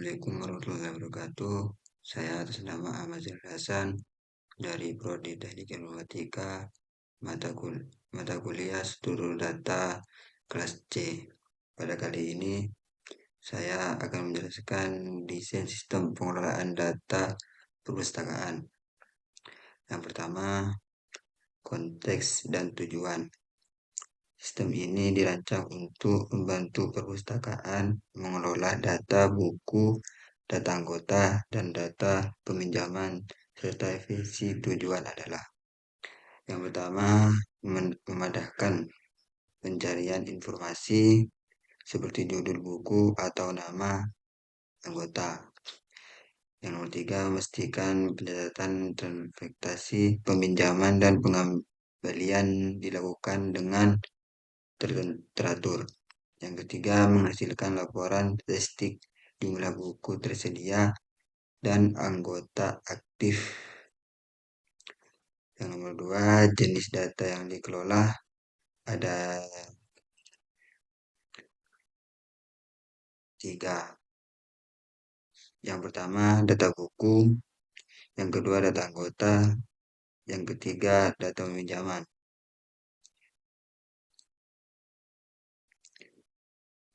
Assalamualaikum warahmatullahi wabarakatuh. Saya atas nama Ahmad Zahid Hasan dari Prodi Teknik Informatika, mata kuliah Struktur Data kelas C. Pada kali ini saya akan menjelaskan desain sistem pengelolaan data perpustakaan. Yang pertama, konteks dan tujuan. Sistem ini dirancang untuk membantu perpustakaan mengelola data buku, data anggota, dan data peminjaman, serta visi tujuan adalah yang pertama, memudahkan pencarian informasi seperti judul buku atau nama anggota. Yang nomor tiga, memastikan pencatatan transaksi peminjaman dan pengembalian dilakukan dengan teratur. Yang ketiga, menghasilkan laporan statistik jumlah buku tersedia dan anggota aktif. Yang nomor dua, jenis data yang dikelola ada 3. Yang pertama, data buku. Yang kedua, data anggota. Yang ketiga, data peminjaman.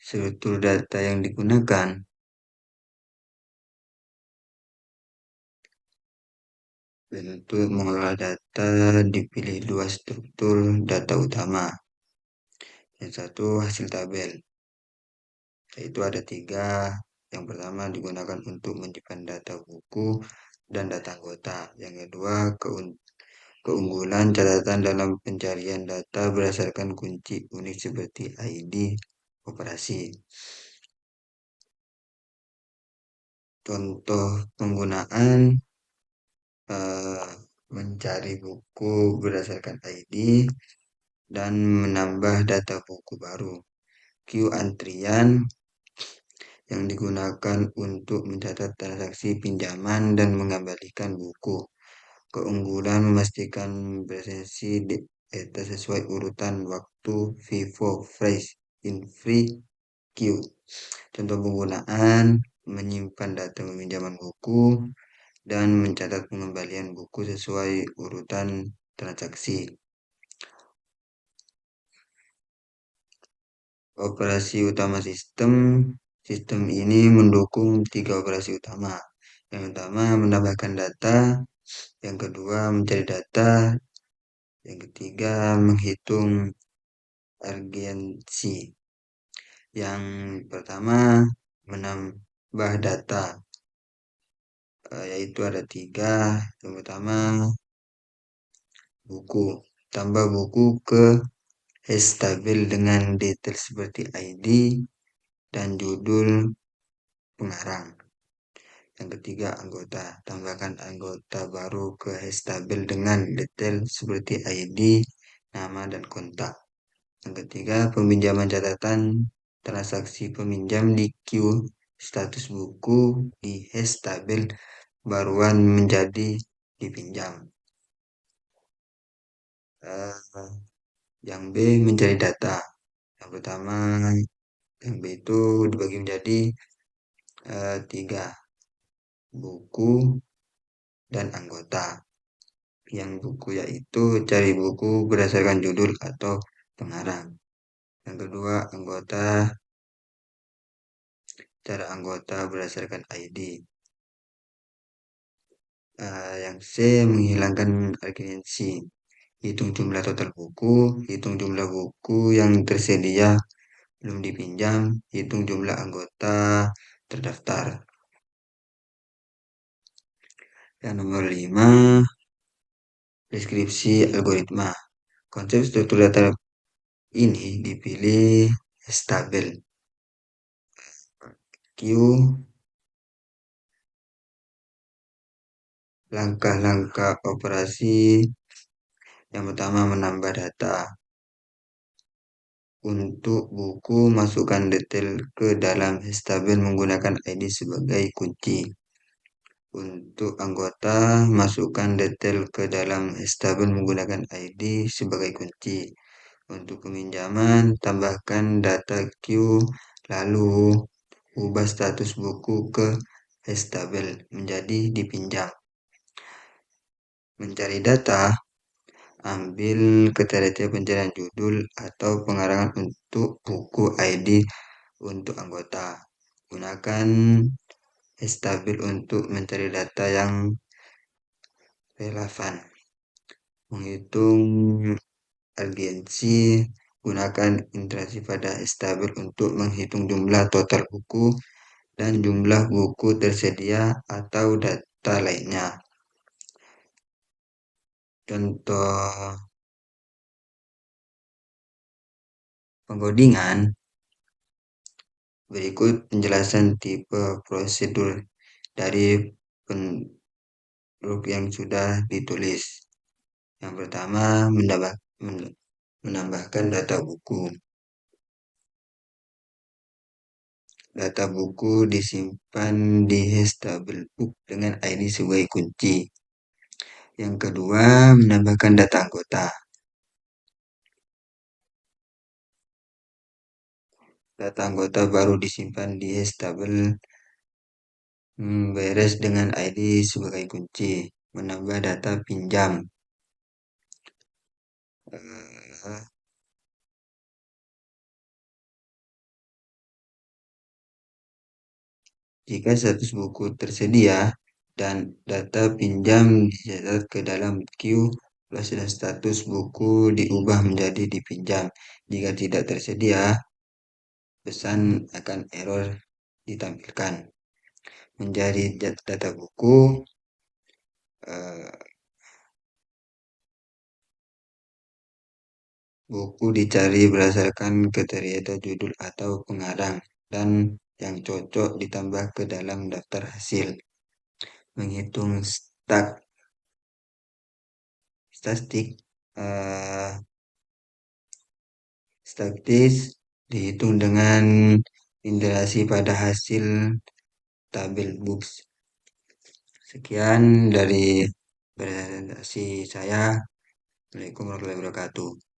Struktur data yang digunakan dan untuk mengelola data dipilih 2 struktur data utama. Yang satu, hasil tabel, yaitu ada 3. Yang pertama digunakan untuk menyimpan data buku dan data anggota. Yang kedua, keunggulan catatan dalam pencarian data berdasarkan kunci unik seperti ID operasi. Contoh penggunaan mencari buku berdasarkan ID dan menambah data buku baru. Queue antrian yang digunakan untuk mencatat transaksi pinjaman dan mengembalikan buku. Keunggulan memastikan presensi data sesuai urutan waktu FIFO phrase in free queue. Contoh penggunaan menyimpan data peminjaman buku dan mencatat pengembalian buku sesuai urutan transaksi. Operasi utama sistem. Sistem ini mendukung 3 operasi utama. Yang pertama, menambahkan data. Yang kedua, mencari data. Yang ketiga, menghitung urgensi. Yang pertama, menambah data, yaitu ada 3. Yang pertama, buku. Tambah buku ke hash tabel dengan detail seperti ID dan judul pengarang. Yang ketiga, anggota. Tambahkan anggota baru ke hash tabel dengan detail seperti ID, nama, dan kontak. Yang ketiga, peminjaman catatan transaksi peminjam di queue status buku di hash tabel baruan menjadi dipinjam. Yang B, mencari data. Yang pertama, yang B itu dibagi menjadi 3, buku dan anggota. Yang buku yaitu cari buku berdasarkan judul atau pengarang. Yang kedua, anggota, cara anggota berdasarkan ID. Yang C, menghilangkan urgensi. Hitung jumlah total buku, hitung jumlah buku yang tersedia belum dipinjam, hitung jumlah anggota terdaftar. Yang nomor 5, deskripsi algoritma. Konsep struktur data ini dipilih tabel, queue, langkah-langkah operasi. Yang pertama, menambah data. Untuk buku, masukkan detail ke dalam tabel menggunakan ID sebagai kunci. Untuk anggota, masukkan detail ke dalam tabel menggunakan ID sebagai kunci. Untuk peminjaman, tambahkan data queue, lalu ubah status buku ke estabel menjadi dipinjam. Mencari data, ambil kriteria pencarian judul atau pengarangan untuk buku ID untuk anggota. Gunakan estabel untuk mencari data yang relevan. Menghitung urgensi, gunakan interaksi pada estabel untuk menghitung jumlah total buku dan jumlah buku tersedia atau data lainnya. Contoh pengkodingan, berikut penjelasan tipe prosedur dari bentuk yang sudah ditulis. Yang pertama, menambahkan data buku. Data buku disimpan di Hastable Book dengan ID sebagai kunci. Yang kedua, menambahkan data anggota. Data anggota baru disimpan di Hastable beres dengan ID sebagai kunci. Menambah data pinjam. Eh, Jika status buku tersedia dan data pinjam dicatat ke dalam queue, dan status buku diubah menjadi dipinjam. Jika tidak tersedia, pesan akan error ditampilkan. Menjadi data buku, eh, buku dicari berdasarkan kriteria judul atau pengarang dan yang cocok ditambah ke dalam daftar hasil. Menghitung statistik statis dihitung dengan interaksi pada hasil tabel books. Sekian dari presentasi saya. Assalamualaikum warahmatullahi wabarakatuh.